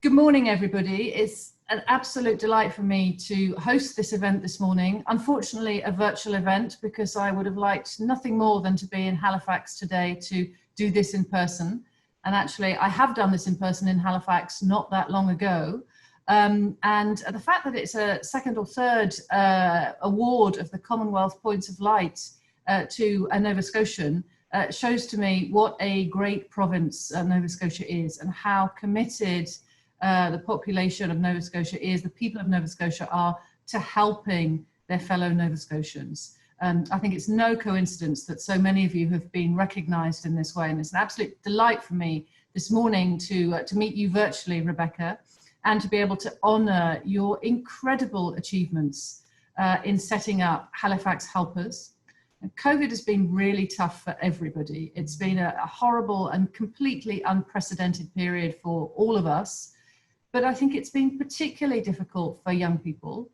Good morning, everybody. It's an absolute delight for me to host this event this morning. Unfortunately, a virtual event, because I would have liked nothing more than to be in Halifax today to do this in person. And actually, I have done this in person in Halifax not that long ago. And the fact that it's a second or third award of the Commonwealth Points of Light to a Nova Scotian shows to me what a great province Nova Scotia is, and how committed the population of Nova Scotia is, the people of Nova Scotia are, to helping their fellow Nova Scotians. I think it's no coincidence that so many of you have been recognised in this way, and it's an absolute delight for me this morning to meet you virtually, Rebeccah, and to be able to honour your incredible achievements in setting up Halifax Helpers. And COVID has been really tough for everybody. It's been a horrible and completely unprecedented period for all of us. But I think it's been particularly difficult for young people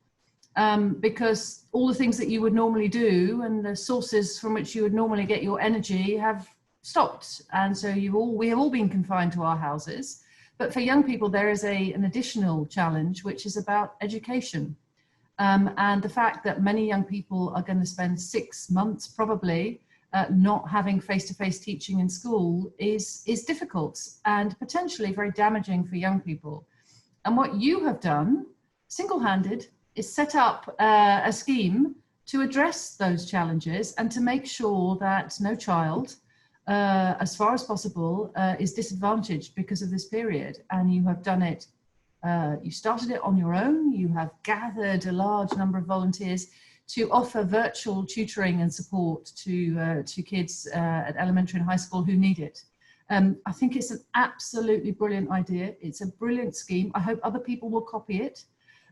because all the things that you would normally do and the sources from which you would normally get your energy have stopped. And so we have all been confined to our houses. But for young people, there is an additional challenge, which is about education. And the fact that many young people are going to spend 6 months probably not having face-to-face teaching in school is difficult and potentially very damaging for young people. And what you have done, single-handed, is set up a scheme to address those challenges and to make sure that no child, as far as possible, is disadvantaged because of this period. And you have done it, you started it on your own. You have gathered a large number of volunteers to offer virtual tutoring and support to kids at elementary and high school who need it. I think it's an absolutely brilliant idea. It's a brilliant scheme. I hope other people will copy it.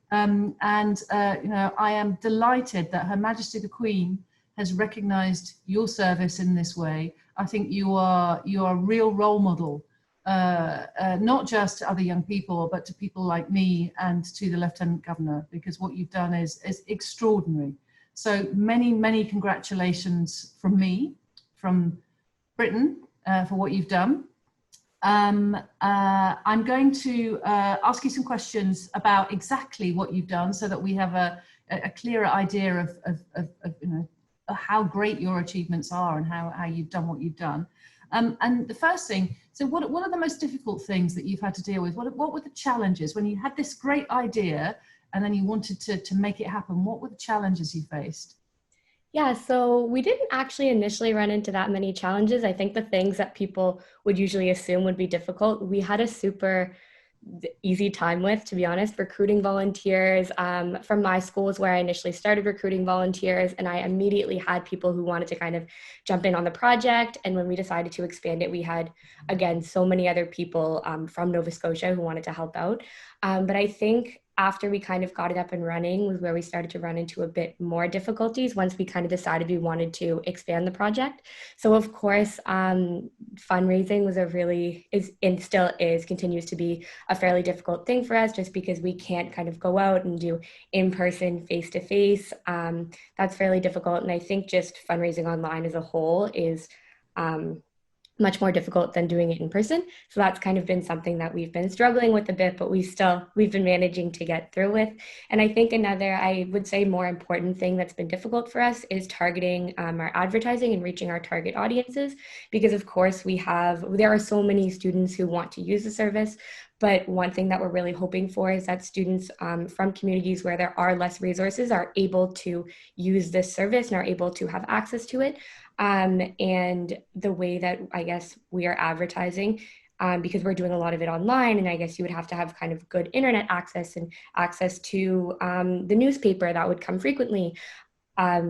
You know, I am delighted that Her Majesty the Queen has recognised your service in this way. I think you are a real role model, not just to other young people, but to people like me and to the Lieutenant Governor, because what you've done is extraordinary. So many congratulations from me, from Britain, for what you've done. I'm going to ask you some questions about exactly what you've done so that we have a clearer idea of you know, how great your achievements are and how you've done what you've done. And the first thing, so what are the most difficult things that you've had to deal with? What were the challenges when you had this great idea and then you wanted to make it happen? What were the challenges you faced? Yeah, so we didn't actually initially run into that many challenges. I think the things that people would usually assume would be difficult, we had a super easy time with, to be honest. Recruiting volunteers from my school is where I initially started recruiting volunteers, and I immediately had people who wanted to kind of jump in on the project. And when we decided to expand it, we had, again, so many other people from Nova Scotia who wanted to help out. But I think after we kind of got it up and running was where we started to run into a bit more difficulties once we kind of decided we wanted to expand the project. So of course, fundraising was continues to be a fairly difficult thing for us, just because we can't kind of go out and do in-person, face-to-face. That's fairly difficult. And I think just fundraising online as a whole is much more difficult than doing it in person. So that's kind of been something that we've been struggling with a bit, but we've been managing to get through with. And I think another, I would say, more important thing that's been difficult for us is targeting our advertising and reaching our target audiences, because of course there are so many students who want to use the service. But one thing that we're really hoping for is that students from communities where there are less resources are able to use this service and are able to have access to it. And the way that I guess we are advertising, because we're doing a lot of it online, and I guess you would have to have kind of good internet access and access to the newspaper that would come frequently. A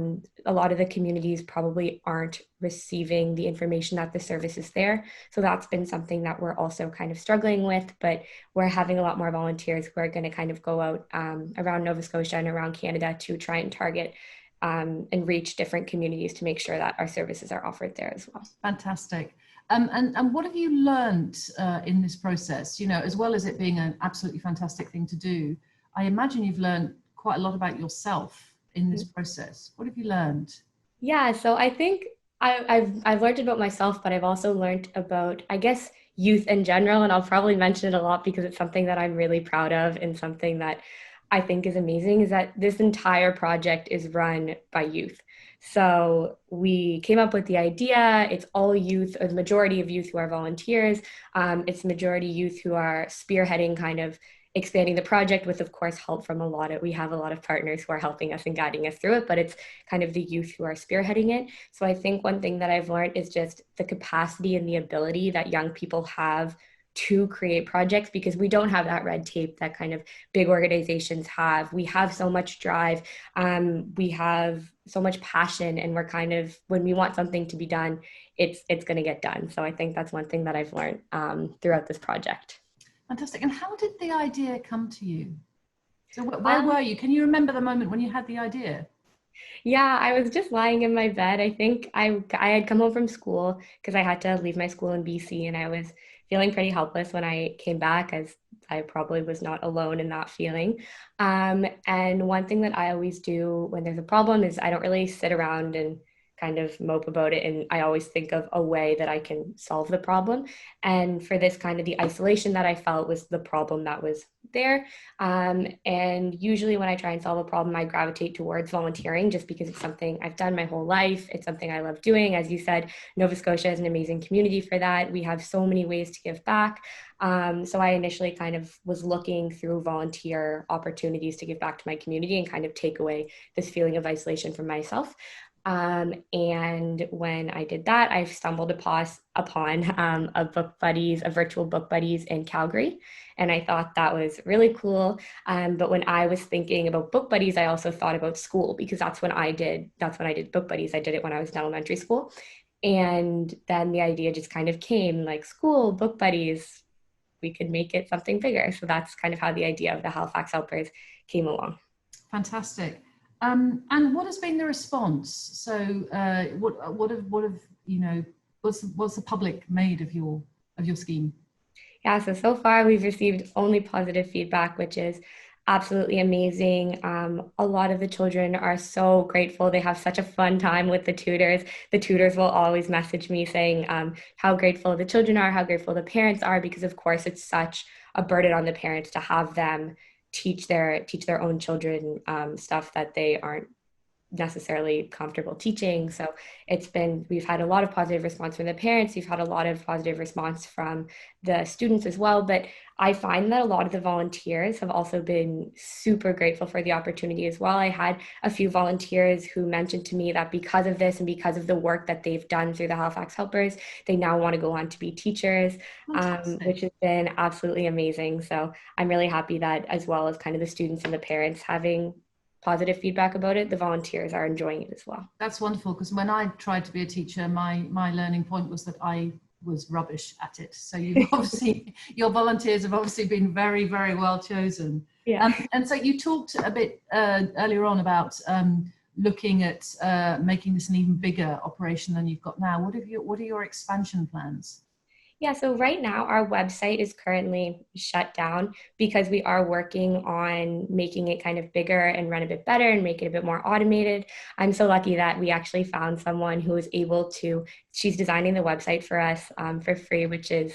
lot of the communities probably aren't receiving the information that the service is there. So that's been something that we're also kind of struggling with, but we're having a lot more volunteers who are going to kind of go out around Nova Scotia and around Canada to try and target and reach different communities to make sure that our services are offered there as well. Fantastic. And what have you learned in this process? You know, as well as it being an absolutely fantastic thing to do, I imagine you've learned quite a lot about yourself in this process. What have you learned? Yeah, so I think I've learned about myself, but I've also learned about, I guess, youth in general. And I'll probably mention it a lot because it's something that I'm really proud of and something that I think is amazing, is that this entire project is run by youth. So we came up with the idea. It's all youth, a majority of youth who are volunteers. It's majority youth who are spearheading kind of expanding the project with, of course, help from we have a lot of partners who are helping us and guiding us through it, but it's kind of the youth who are spearheading it. So I think one thing that I've learned is just the capacity and the ability that young people have to create projects, because we don't have that red tape that kind of big organizations have. We have so much drive, we have so much passion, and we're kind of, when we want something to be done, it's going to get done. So I think that's one thing that I've learned throughout this project. Fantastic. And how did the idea come to you? So where were you? Can you remember the moment when you had the idea? Yeah, I was just lying in my bed. I think I had come home from school because I had to leave my school in BC, and I was feeling pretty helpless when I came back, as I probably was not alone in that feeling. And one thing that I always do when there's a problem is I don't really sit around and kind of mope about it. And I always think of a way that I can solve the problem. And for this, kind of the isolation that I felt was the problem that was there. And usually when I try and solve a problem, I gravitate towards volunteering, just because it's something I've done my whole life. It's something I love doing. As you said, Nova Scotia is an amazing community for that. We have so many ways to give back. So I initially kind of was looking through volunteer opportunities to give back to my community and kind of take away this feeling of isolation from myself. And when I did that, I stumbled upon a virtual book buddies in Calgary. And I thought that was really cool. But when I was thinking about book buddies, I also thought about school, because that's when I did book buddies. I did it when I was in elementary school. And then the idea just kind of came, like, school, book buddies, we could make it something bigger. So that's kind of how the idea of the Halifax Helpers came along. Fantastic. And what has been the response? So, what have you know? What's the public made of your scheme? Yeah, so far we've received only positive feedback, which is absolutely amazing. A lot of the children are so grateful. They have such a fun time with the tutors. The tutors will always message me saying how grateful the children are, how grateful the parents are, because of course it's such a burden on the parents to have them teach their own children stuff that they aren't necessarily comfortable teaching. So we've had a lot of positive response from the parents. We've had a lot of positive response from the students as well. But I find that a lot of the volunteers have also been super grateful for the opportunity as well. I had a few volunteers who mentioned to me that because of this and because of the work that they've done through the Halifax Helpers, they now want to go on to be teachers, which has been absolutely amazing. So I'm really happy that, as well as kind of the students and the parents having positive feedback about it, the volunteers are enjoying it as well. That's wonderful, because when I tried to be a teacher, my learning point was that I was rubbish at it. So your volunteers have obviously been very, very well chosen. Yeah. And so you talked a bit earlier on about looking at making this an even bigger operation than you've got now. What are your expansion plans? Yeah, so right now our website is currently shut down because we are working on making it kind of bigger and run a bit better and make it a bit more automated. I'm so lucky that we actually found someone who was able to, she's designing the website for us for free, which is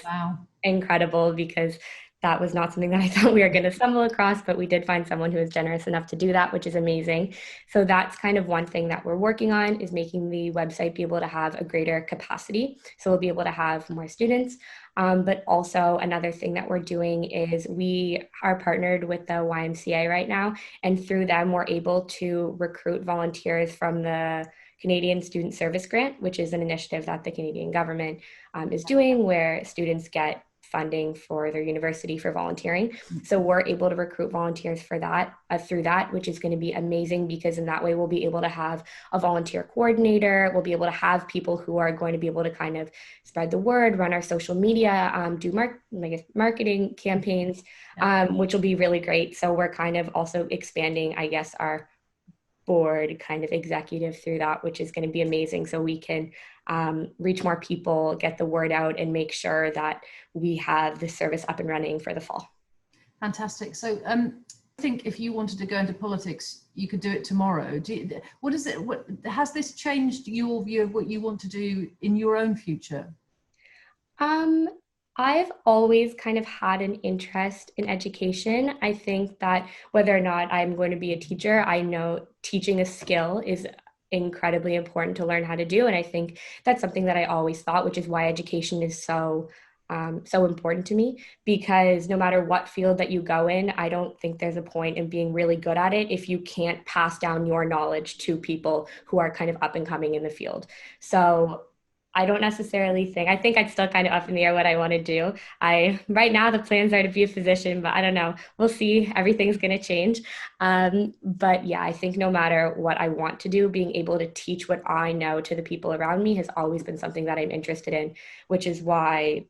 incredible, because that was not something that I thought we were going to stumble across, but we did find someone who was generous enough to do that, which is amazing. So that's kind of one thing that we're working on, is making the website be able to have a greater capacity. So we'll be able to have more students. But also another thing that we're doing is we are partnered with the YMCA right now. And through them, we're able to recruit volunteers from the Canadian Student Service Grant, which is an initiative that the Canadian government is doing, where students get funding for their university for volunteering. So we're able to recruit volunteers for that through that, which is going to be amazing, because in that way we'll be able to have a volunteer coordinator. We'll be able to have people who are going to be able to kind of spread the word, run our social media, do marketing campaigns, which will be really great. So we're kind of also expanding, I guess, our board kind of executive through that, which is going to be amazing. So we can reach more people, get the word out, and make sure that we have the service up and running for the fall. Fantastic. So I think if you wanted to go into politics, you could do it tomorrow. What has this changed your view of what you want to do in your own future? I've always kind of had an interest in education. I think that whether or not I'm going to be a teacher, I know teaching a skill is incredibly important to learn how to do. And I think that's something that I always thought, which is why education is so important to me, because no matter what field that you go in, I don't think there's a point in being really good at it if you can't pass down your knowledge to people who are kind of up and coming in the field. So I don't necessarily I think I'd still kind of up in the air what I want to do. Right now the plans are to be a physician, but I don't know. We'll see. Everything's going to change. But yeah, I think no matter what I want to do, being able to teach what I know to the people around me has always been something that I'm interested in, which is why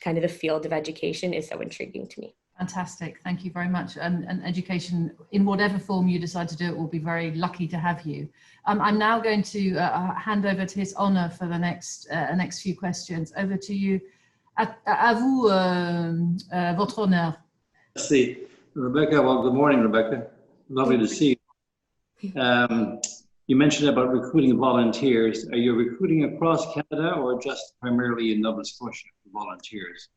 kind of the field of education is so intriguing to me. Fantastic. Thank you very much. And education, in whatever form you decide to do it, we'll be very lucky to have you. I'm now going to hand over to His Honour for the next few questions. Over to you. À vous, votre honneur. Merci. Rebeccah, well, good morning, Rebeccah. Lovely to see you. You mentioned about recruiting volunteers. Are you recruiting across Canada or just primarily in Nova Scotia for volunteers?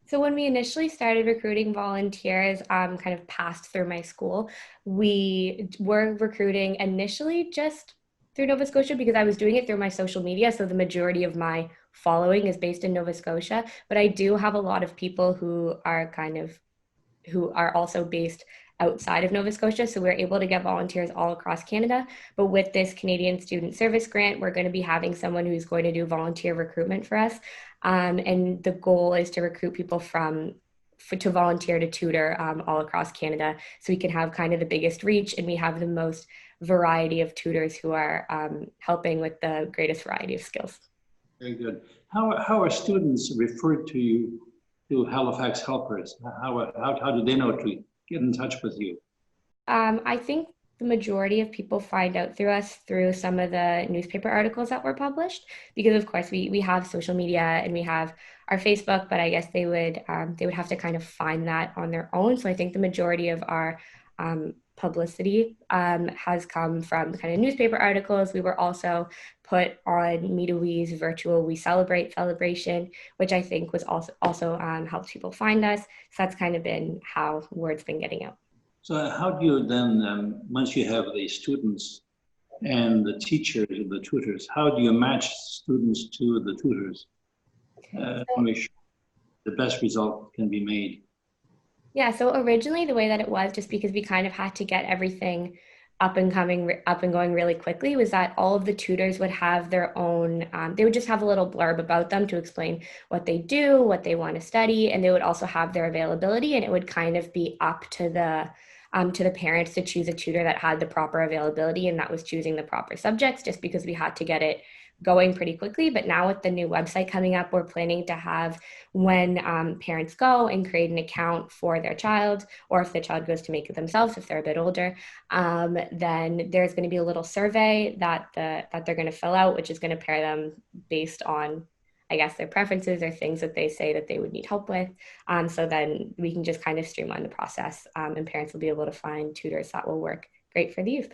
So when we initially started recruiting volunteers, kind of passed through my school, we were recruiting initially just through Nova Scotia because I was doing it through my social media. So the majority of my following is based in Nova Scotia, but I do have a lot of people who are also based outside of Nova Scotia. So we're able to get volunteers all across Canada. But with this Canadian Student Service Grant, we're going to be having someone who's going to do volunteer recruitment for us. And the goal is to recruit people to volunteer to tutor all across Canada. So we can have kind of the biggest reach, and we have the most variety of tutors who are helping with the greatest variety of skills. Very good. How are students referred to you, to Halifax Helpers? How do they know to get in touch with you? I think the majority of people find out through us through some of the newspaper articles that were published, because of course we have social media and we have our Facebook, but I guess they would have to kind of find that on their own. So I think the majority of our publicity has come from kind of newspaper articles. We were also put on Meet a Wee's virtual We Celebrate celebration, which I think was also helped people find us. So that's kind of been how word's been getting out. So how do you then, once you have the students and the teachers and the tutors, how do you match students to the tutors to make sure the best result can be made? Yeah, so originally the way that it was, just because we kind of had to get everything up and going really quickly, was that all of the tutors would have their own, they would just have a little blurb about them to explain what they do, what they want to study, and they would also have their availability, and it would kind of be up to the parents to choose a tutor that had the proper availability, and that was choosing the proper subjects, just because we had to get it going pretty quickly. But now with the new website coming up, we're planning to have, when parents go and create an account for their child, or if the child goes to make it themselves, if they're a bit older, then there's going to be a little survey that they're going to fill out, which is going to pair them based on, I guess, their preferences or things that they say that they would need help with. So then we can just kind of streamline the process, and parents will be able to find tutors that will work great for the youth.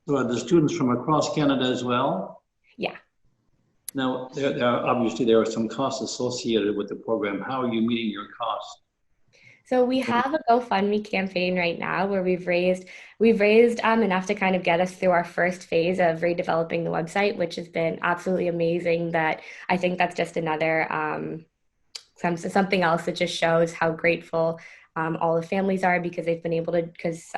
So are the students from across Canada as well? Yeah. Now, obviously there are some costs associated with the program. How are you meeting your costs? So we have a GoFundMe campaign right now where we've raised enough to kind of get us through our first phase of redeveloping the website, which has been absolutely amazing. That I think that's just another something else that just shows how grateful all the families are, because they've been able to,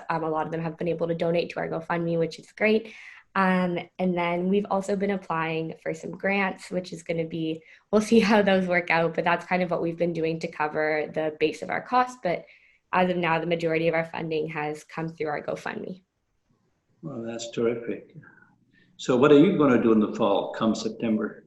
a lot of them have been able to donate to our GoFundMe, which is great. And then we've also been applying for some grants, which is going to be, we'll see how those work out, but that's kind of what we've been doing to cover the base of our costs. But as of now, the majority of our funding has come through our GoFundMe. Well, that's terrific. So what are you going to do in the fall, come September?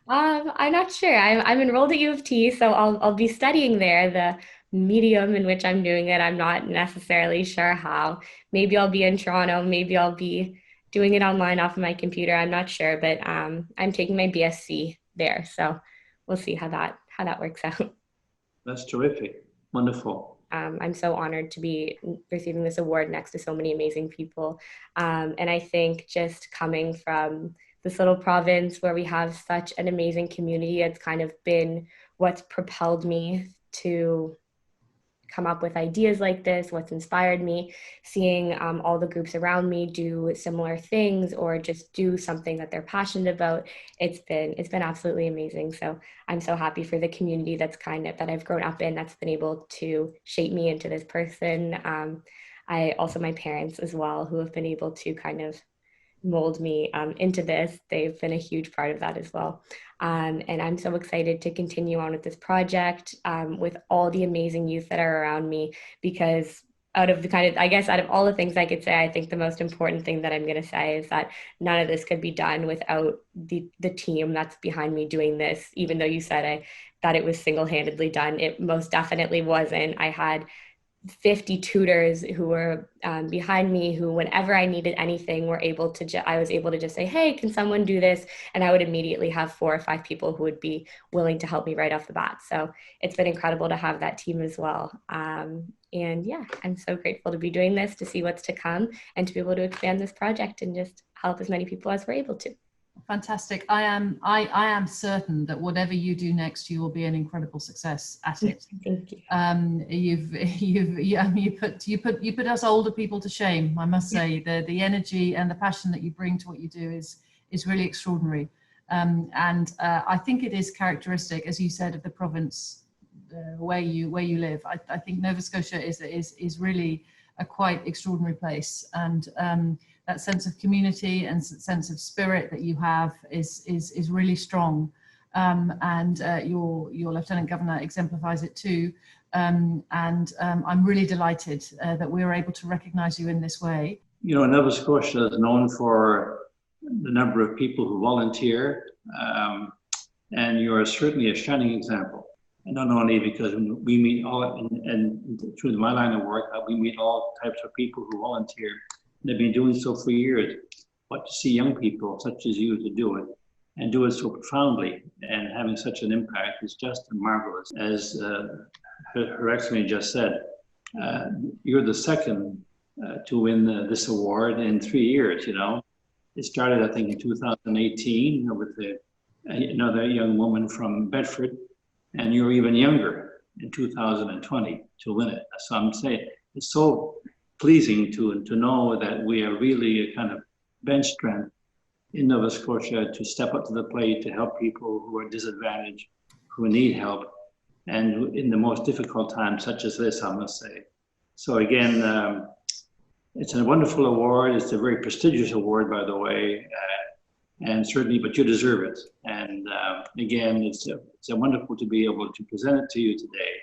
I'm not sure. I'm enrolled at U of T, so I'll be studying there. The medium in which I'm doing it, I'm not necessarily sure how. Maybe I'll be in Toronto. Maybe I'll be doing it online off of my computer. I'm not sure, but I'm taking my BSc there, so we'll see how that works out. That's terrific. Wonderful. I'm so honored to be receiving this award next to so many amazing people, and I think just coming from this little province where we have such an amazing community, it's kind of been what's propelled me to come up with ideas like this, what's inspired me, seeing all the groups around me do similar things or just do something that they're passionate about. It's been absolutely amazing. So I'm so happy for the community that I've grown up in, that's been able to shape me into this person. I also, my parents as well, who have been able to kind of mold me into this. They've been a huge part of that as well. And I'm so excited to continue on with this project with all the amazing youth that are around me, because out of all the things I could say, I think the most important thing that I'm going to say is that none of this could be done without the team that's behind me doing this. Even though you said that it was single-handedly done, it most definitely wasn't. I had 50 tutors who were behind me, who whenever I needed anything I was able to just say, hey, can someone do this? And I would immediately have 4 or 5 people who would be willing to help me right off the bat. So it's been incredible to have that team as well. And yeah, I'm so grateful to be doing this, to see what's to come, and to be able to expand this project and just help as many people as we're able to. Fantastic. I am certain that whatever you do next, you will be an incredible success at it. Thank you. You put us older people to shame, I must say. The energy and the passion that you bring to what you do is really extraordinary. I think it is characteristic, as you said, of the province where you live. I think Nova Scotia is really a quite extraordinary place, and that sense of community and sense of spirit that you have is really strong, and your Lieutenant Governor exemplifies it too. I'm really delighted that we were able to recognise you in this way. You know, Nova Scotia is known for the number of people who volunteer, and you're certainly a shining example. And not only because we meet all, and through my line of work, we meet all types of people who volunteer. They've been doing so for years. But to see young people such as you to do it, and do it so profoundly, and having such an impact is just marvelous. As Her Excellency just said, you're the second to win this award in 3 years. You know, it started, I think, in 2018 with another young woman from Bedford, and you're even younger in 2020 to win it. So I'm saying it's so pleasing to know that we are really a kind of bench strength in Nova Scotia to step up to the plate to help people who are disadvantaged, who need help, and in the most difficult times such as this, I must say. So again, it's a wonderful award. It's a very prestigious award, by the way, and certainly, but you deserve it. And again, it's wonderful to be able to present it to you today.